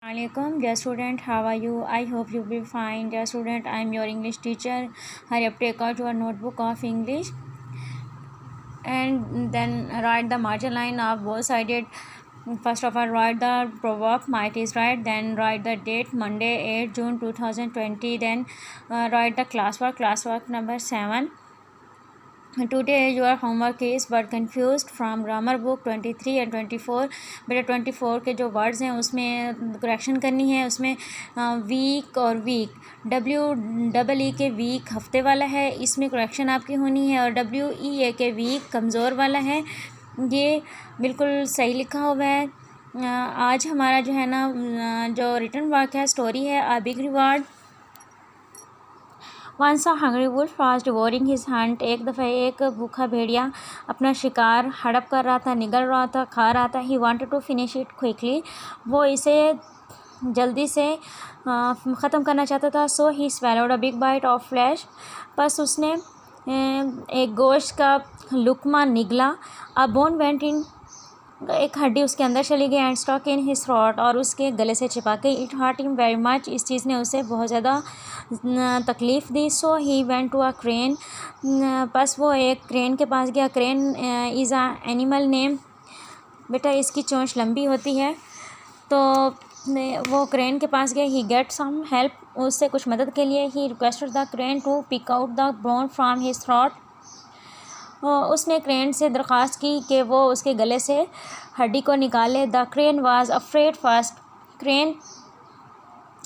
Alaikum, dear student, how are you? I hope you will be fine. Dear student, I am your English teacher. Hurry up, take out your notebook of English and then write the margin line of both sided. First of all, write the proverb might is right, then write the date Monday 8 June 2020, then write the classwork number 7. Today your homework is word confused from grammar book 23 and 24. बेटा 24 के जो words हैं उसमें correction करनी है. उसमें week और week WEE के वीक हफ्ते वाला है, इसमें करेक्शन आपकी होनी है. और WEA के वीक कमज़ोर वाला है. ये बिल्कुल सही लिखा हुआ है. आज हमारा जो है ना जो रिटन वर्क है स्टोरी है a big reward. Once a hungry wolf was devouring his hunt. एक दफ़ा एक भूखा भेड़िया अपना शिकार हड़प कर रहा था, निगल रहा था, खा रहा था. He wanted to finish it quickly. वो इसे जल्दी से ख़त्म करना चाहता था. So he swallowed a big bite of flesh. बस उसने एक गोश्त का लुकमा निगला. अ बोन वेंट इन. एक हड्डी उसके अंदर चली गई. And stuck in his throat. और उसके गले से चिपक गई. It hurt him very much. इस चीज़ ने उसे बहुत ज़्यादा तकलीफ़ दी. So he went to a crane. बस वो एक क्रेन के पास गया. Crane is a animal name. बेटा इसकी चोंच लंबी होती है. तो वो क्रेन के पास गया. He get some help. उससे कुछ मदद के लिए he requested the crane to pick out the bone from his throat. उसने क्रेन से दरख्वास्त की कि वो उसके गले से हड्डी को निकाले. The crane was afraid first. Crane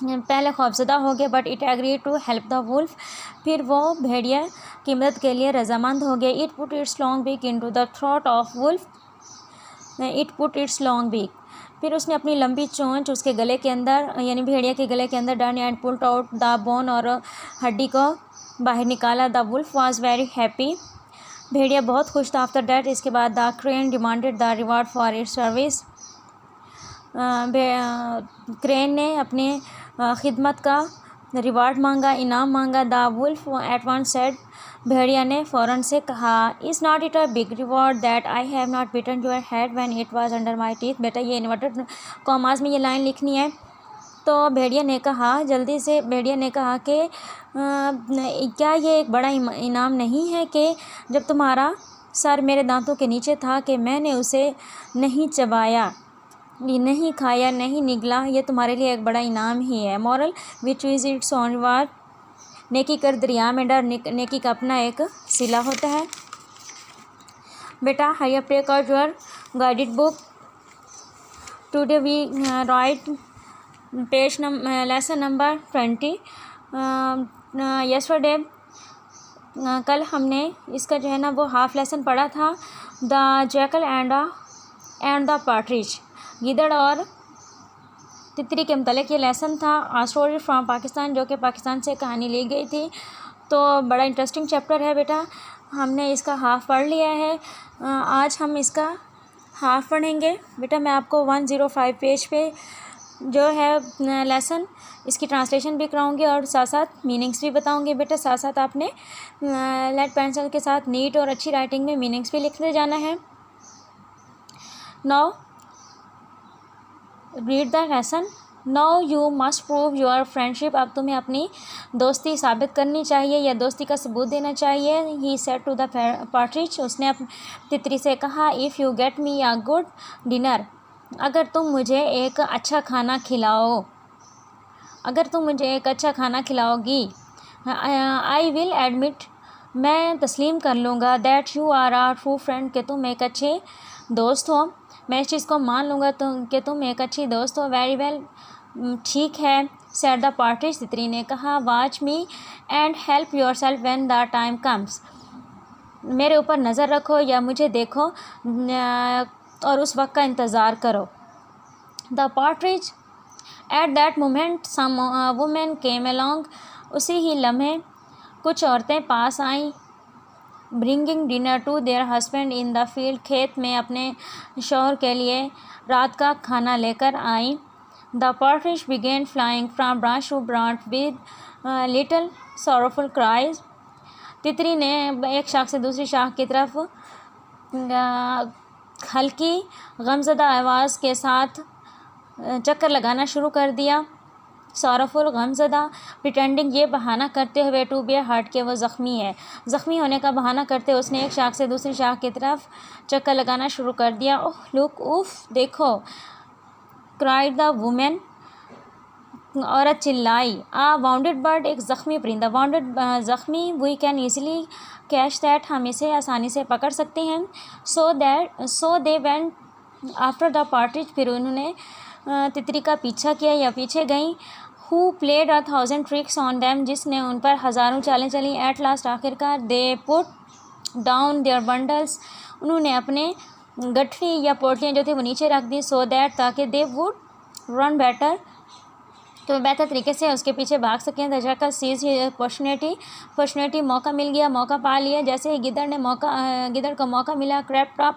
पहले खौफज़दा हो गया. But it agree to help the wolf. फिर वो भेड़िया की मदद के लिए रजामंद हो गया. It put its long beak into the throat of wolf. It put its long beak. फिर उसने अपनी लंबी चोंच उसके गले के अंदर यानी भेड़िया के गले के अंदर डाली. And put out the bone. और हड्डी को बाहर निकाला. The wolf was very happy. भेड़िया बहुत खुश था. आफ्टर डैट इसके बाद the crane demanded the reward for its service. क्रेन ने अपने खिदमत का रिवार्ड मांगा, इनाम मांगा. The wolf at once said. भेड़िया ने फ़ौरन से कहा is not it a big reward that I have not bitten your head when it was under my teeth. बेटा ये इन्वर्टेड कॉमास में ये लाइन लिखनी है. तो भेड़िया ने कहा जल्दी से. भेड़िया ने कहा कि क्या ये एक बड़ा इनाम नहीं है कि जब तुम्हारा सर मेरे दांतों के नीचे था कि मैंने उसे नहीं चबाया, नहीं खाया, नहीं निगला. ये तुम्हारे लिए एक बड़ा इनाम ही है. Moral which is its own reward. नेकी कर दरिया में डर. नेकी का अपना एक सिला होता है. बेटा hurry up take out your guided book. Today we write page lesson number 20. Yesterday कल हमने इसका जो है ना वो हाफ लेसन पढ़ा था. The jackal and the partridge. गीदड़ और तितरी के मतलब ये लेसन था. आ स्टोरी फ्रॉम पाकिस्तान, जो कि पाकिस्तान से कहानी ली गई थी. तो बड़ा इंटरेस्टिंग चैप्टर है बेटा. हमने इसका हाफ़ पढ़ लिया है. आज हम इसका हाफ़ पढ़ेंगे. बेटा मैं आपको 105 पेज पे जो है लेसन इसकी ट्रांसलेशन भी कराऊंगी और साथ साथ मीनिंग्स भी बताऊंगी. बेटा साथ साथ आपने लेड पेंसिल के साथ नीट और अच्छी राइटिंग में मीनिंग्स भी लिखते जाना है. Now read the lesson. Now you must prove your friendship. अब तुम्हें अपनी दोस्ती साबित करनी चाहिए या दोस्ती का सबूत देना चाहिए. He said to the partridge. उसने तितरी से कहा if you get me a good dinner. अगर तुम मुझे एक अच्छा खाना खिलाओ, अगर तुम मुझे एक अच्छा खाना खिलाओगी. I will admit. मैं तस्लीम कर लूँगा. That you are a true friend. कि तुम एक अच्छे दोस्त हो. मैं इस चीज़ को मान लूँगा कि तुम एक अच्छी दोस्त हो. Very well. ठीक है. Said the partridge. तितरी ने कहा watch me and help yourself when the time comes. मेरे ऊपर नज़र रखो या मुझे देखो और उस वक्त का इंतज़ार करो. The partridge. At that moment some women came along. उसी ही लम्हे कुछ औरतें पास आईं. Bringing dinner to their husband in the field. खेत में अपने शौहर के लिए रात का खाना लेकर आईं. The partridge began flying from branch to branch with little sorrowful cries. तितरी ने एक शाख से दूसरी शाख की तरफ हल्की गमज़दा आवाज़ के साथ चक्कर लगाना शुरू कर दिया। सॉरफुल गमज़दा प्रिटेंडिंग ये बहाना करते हुए टू बी हर्ट के वो ज़ख्मी है, ज़ख्मी होने का बहाना करते उसने एक शाख से दूसरी शाख की तरफ चक्कर लगाना शुरू कर दिया। ओह लुक, उफ देखो, क्राइड द वुमेन, औरत चिल्लाई। आ वाउंडेड बर्ड, एक ज़ख्मी परिंदा, वाउंडेड ज़ख्मी, we can easily catch that, हम इसे आसानी से पकड़ सकते हैं। So they went after the partridge, फिर उन्होंने तितरी का पीछा किया या पीछे गई। Who played 1,000 tricks on them, जिसने उन पर हज़ारों चालें चली। एट लास्ट, आखिरकार, they put down their bundles, उन्होंने अपने गठरी या पोटलियाँ जो थी वो नीचे रख दी। सो दैट, ताकि दे वुड रन बेटर, तो बेहतर तरीके से उसके पीछे भाग सकें। द जैकल सीज अपॉर्चुनिटी, मौका मिल गया, मौका पा लिया। जैसे ही गिदड़ को मौका मिला, क्रैप टॉप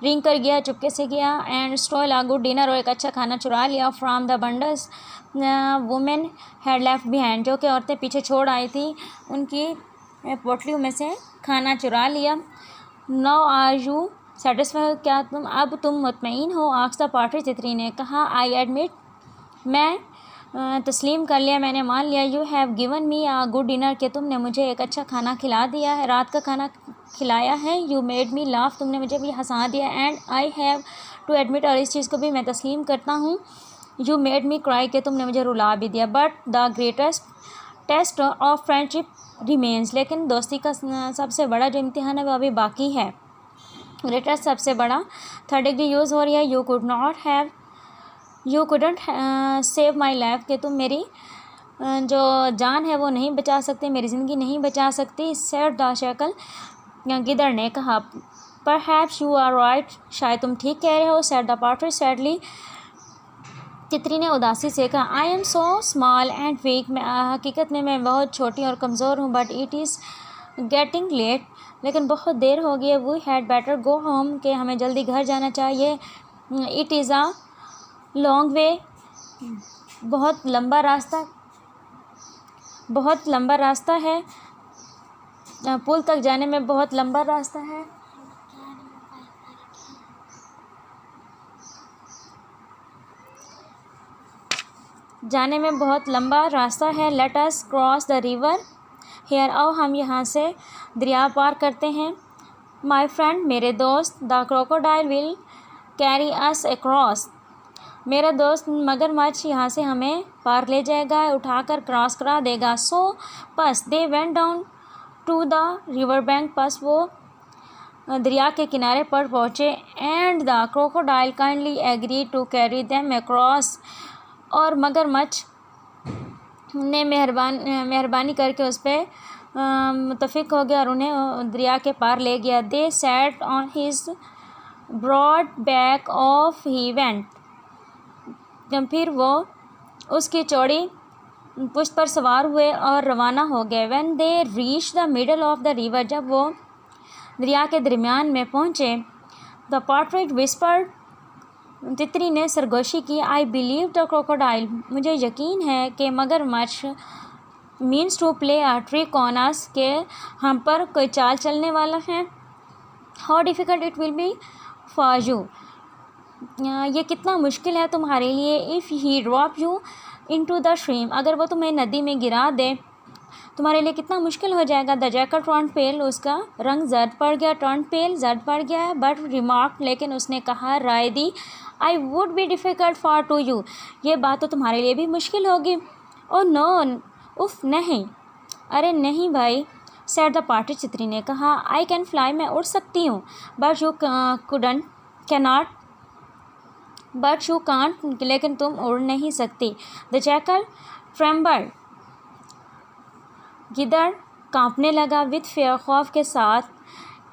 रिंग कर गया, चुपके से गया। And stall a good dinner, और एक अच्छा खाना चुरा लिया। From the bundles women had left behind, जो कि औरतें पीछे छोड़ आई थी, उनकी पोटलियों में से खाना चुरा लिया। नाउ आर यू सेटिस्फाइड, क्या तुम मुतमईन हो? आस्क्ड द पार्ट्रिज, तितरी ने कहा। आई एडमिट, मैं तस्लीम कर लिया, मैंने मान लिया। You have given me a good dinner, कि तुमने मुझे एक अच्छा खाना खिला दिया है, रात का खाना खिलाया है। यू मेड मी लाफ, तुमने मुझे भी हंसा दिया। And I have to admit, और इस चीज़ को भी मैं तस्लीम करता हूँ। यू मेड मी क्राई, कि तुमने मुझे रुला भी दिया। But the greatest test of friendship remains, लेकिन दोस्ती का सबसे बड़ा जो इम्तिहान है वो अभी बाकी है। ग्रेटेस्ट सबसे बड़ा, थर्ड डिग्री यूज़ हो रही है। You couldn't save my life, कि तुम मेरी जो जान है वो नहीं बचा सकते, मेरी ज़िंदगी नहीं बचा सकती। सेड द शैकल, गिदड़ ने कहा। परहैप्स यू आर राइट, शायद तुम ठीक कह रहे हो। सेड द पार्ट्रिज सैडली, तितरी ने उदासी से कहा। I am so small and weak, हकीकत में मैं बहुत छोटी और कमज़ोर हूँ। But it is getting late, लेकिन बहुत देर हो गई है। We had better go home, कि हमें जल्दी घर जाना चाहिए। It is a long way, बहुत लंबा रास्ता है। पुल तक जाने में बहुत लंबा रास्ता है। Let us cross the river here, आओ हम यहाँ से दरिया पार करते हैं। माई फ्रेंड, मेरे दोस्त। The crocodile will carry us across, मेरा दोस्त मगरमच्छ यहाँ से हमें पार ले जाएगा, उठाकर क्रॉस करा देगा। सो बस they went down to the river bank, बस वो दरिया के किनारे पर पहुँचे। And the crocodile kindly agree to carry them across, और मगरमच्छ ने मेहरबानी करके उस पर मुतफिक हो गया और उन्हें दरिया के पार ले गया। They sat on his broad back off he went, फिर वो उसकी चौड़ी पुश्त पर सवार हुए और रवाना हो गए। When they reach the middle of the river, जब वो दरिया के दरमियान में पहुँचे। द पार्ट्रिज विस्पर्ड, तितरी ने सरगोशी की। आई बिलीव द क्रोकोडाइल, मुझे यकीन है कि मगरमच्छ means to play a trick on us, के हम पर कोई चाल चलने वाला है। How difficult it will be for you, ये कितना मुश्किल है तुम्हारे लिए। If he drop you into the stream, अगर वो तुम्हें नदी में गिरा दे, तुम्हारे लिए कितना मुश्किल हो जाएगा। द जैकल टर्न पेल, उसका रंग जर्द पड़ गया है। बट रिमार्क, लेकिन उसने कहा, राय दी, I would be difficult for to you, ये बात तो तुम्हारे लिए भी मुश्किल होगी। ओ नो, उफ नहीं, अरे नहीं भाई। सेड द पार्ट्रिज, चित्री ने कहा। आई कैन फ्लाई, मैं उड़ सकती हूँ। बट यू कांट, लेकिन तुम उड़ नहीं सकती। द जैकल ट्रेम्बल्ड, गिदड़ कांपने लगा। विथ फेयर, खौफ के साथ।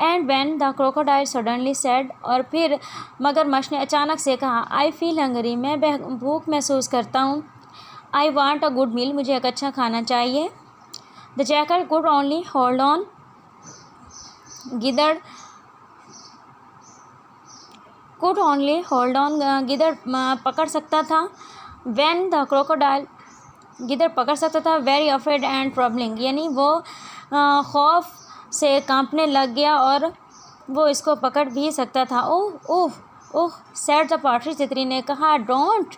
And when the crocodile suddenly said, और फिर मगरमच्छ ने अचानक से कहा, आई फील हंगरी, मैं भूख महसूस करता हूँ। I want a good meal, मुझे एक अच्छा खाना चाहिए। The jackal could only hold on, गिदड़ पकड़ सकता था। व्हेन द क्रोकोडाइल, गिदड़ पकड़ सकता था। वेरी अफ्रेड एंड ट्रबलिंग, यानी वो खौफ से कांपने लग गया और वो इसको पकड़ भी सकता था। ओह ओह, ओह सेड द पार्टरी, तितली ने कहा, don't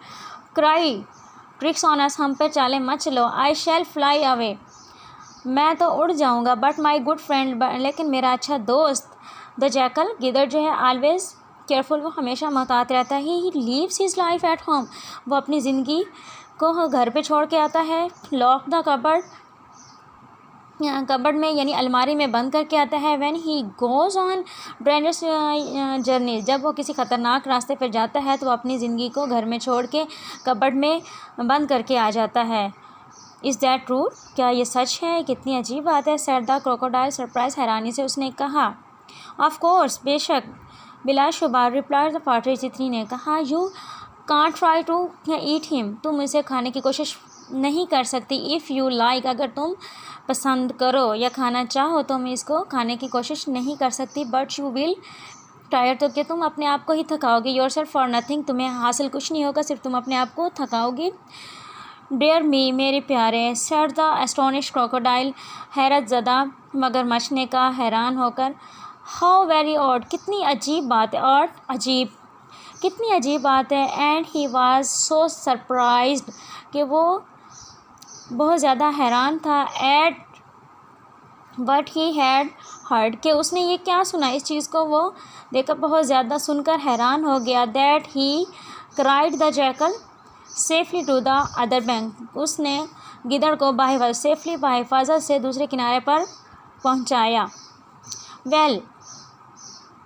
cry tricks on us, हम पे चाले मत चलो। आई शैल फ्लाई अवे, मैं तो उड़ जाऊंगा। बट माई गुड फ्रेंड, लेकिन मेरा अच्छा दोस्त, द जैकल, गिदड़ जो है, ऑलवेज केयरफुल, वो हमेशा मुहतात रहता है। He leaves his life at home, वो अपनी ज़िंदगी को घर पे छोड़ के आता है। लॉक द कबर्ड, कबर्ड में यानी अलमारी में बंद करके आता है। When he goes on dangerous journey, जब वो किसी ख़तरनाक रास्ते पर जाता है तो वो अपनी ज़िंदगी को घर में छोड़ के कबर्ड में बंद करके आ जाता है। इज़ दैट ट्रू, क्या ये सच है? कितनी अजीब बात है। सेड द क्रोकोडाइल, सरप्राइज, हैरानी से उसने कहा। ऑफ कोर्स, बेशक, बिलाशुबा, रिप्लाइड द पार्टरी, तितली ने कहा। You can't try to eat him, तुम इसे खाने की कोशिश नहीं कर सकती। इफ़ यू लाइक, अगर तुम पसंद करो या खाना चाहो तो तुम इसको खाने की कोशिश नहीं कर सकती। बट यू विल टायर, तो क्या तुम अपने आप को ही थकाओगे। योर सेल्फ फॉर नथिंग, तुम्हें हासिल कुछ नहीं होगा, सिर्फ तुम अपने आप को थकाओगी। डेयर मी, मेरे प्यारे, सेड द एस्टोनिश क्रोकोडाइल, हैरत ज़दा मगरमच्छ ने कहा हैरान होकर। हाउ वेरी ऑड, कितनी अजीब बात है। ऑड, अजीब, कितनी अजीब बात है। And he was so surprised, कि वो बहुत ज़्यादा हैरान था। At but he had heard, कि उसने ये क्या सुना, इस चीज़ को वो देखकर बहुत ज़्यादा सुनकर हैरान हो गया। That he cried the jackal safely to the other bank, उसने गिदड़ को सेफली बाहिफाजत से दूसरे किनारे पर पहुंचाया। वेल,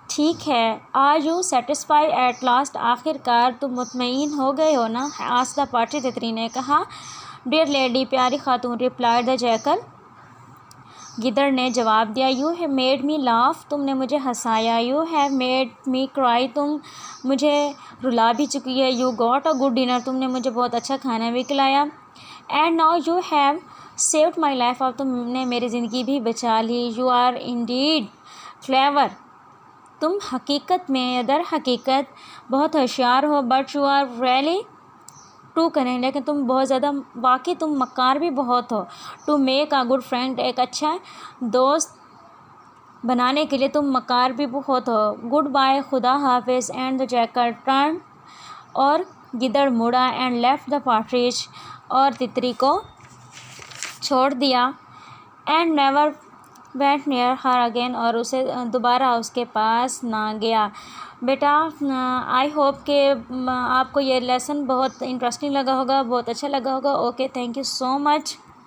ठीक है। Are you satisfy at last, आखिरकार तुम मुतमईन हो गए हो ना? आस्क्ड द पार्टरी, तितली ने कहा। डियर लेडी, प्यारी खातून, रिप्लाइड द जैकल, गिदड़ ने जवाब दिया। You have made me laugh, तुमने मुझे हंसाया। You have made me cry, तुम मुझे रुला भी चुकी है। You got a good dinner, तुमने मुझे बहुत अच्छा खाना भी खिलाया। And now you have saved my life, अब तुमने मेरी ज़िंदगी भी बचा ली। यू आर इंडीड क्लेवर, तुम हकीकत में, दर हकीकत बहुत होशियार हो। But you are really too करें, लेकिन तुम बहुत ज़्यादा, वाकई तुम मक्कार भी बहुत हो। To make a good friend, एक अच्छा दोस्त बनाने के लिए तुम मक्कार भी बहुत हो। गुड बाय, खुदा हाफिज़। एंड द जैकल टर्न, और गिदड़ मुड़ा। एंड लेफ्ट द पार्ट्रिज, और तितरी को छोड़ दिया। And never went near her again, और उसे दोबारा उसके पास ना गया। बेटा, आई होप कि आपको ये लेसन बहुत इंटरेस्टिंग लगा होगा, बहुत अच्छा लगा होगा। Okay, thank you so much.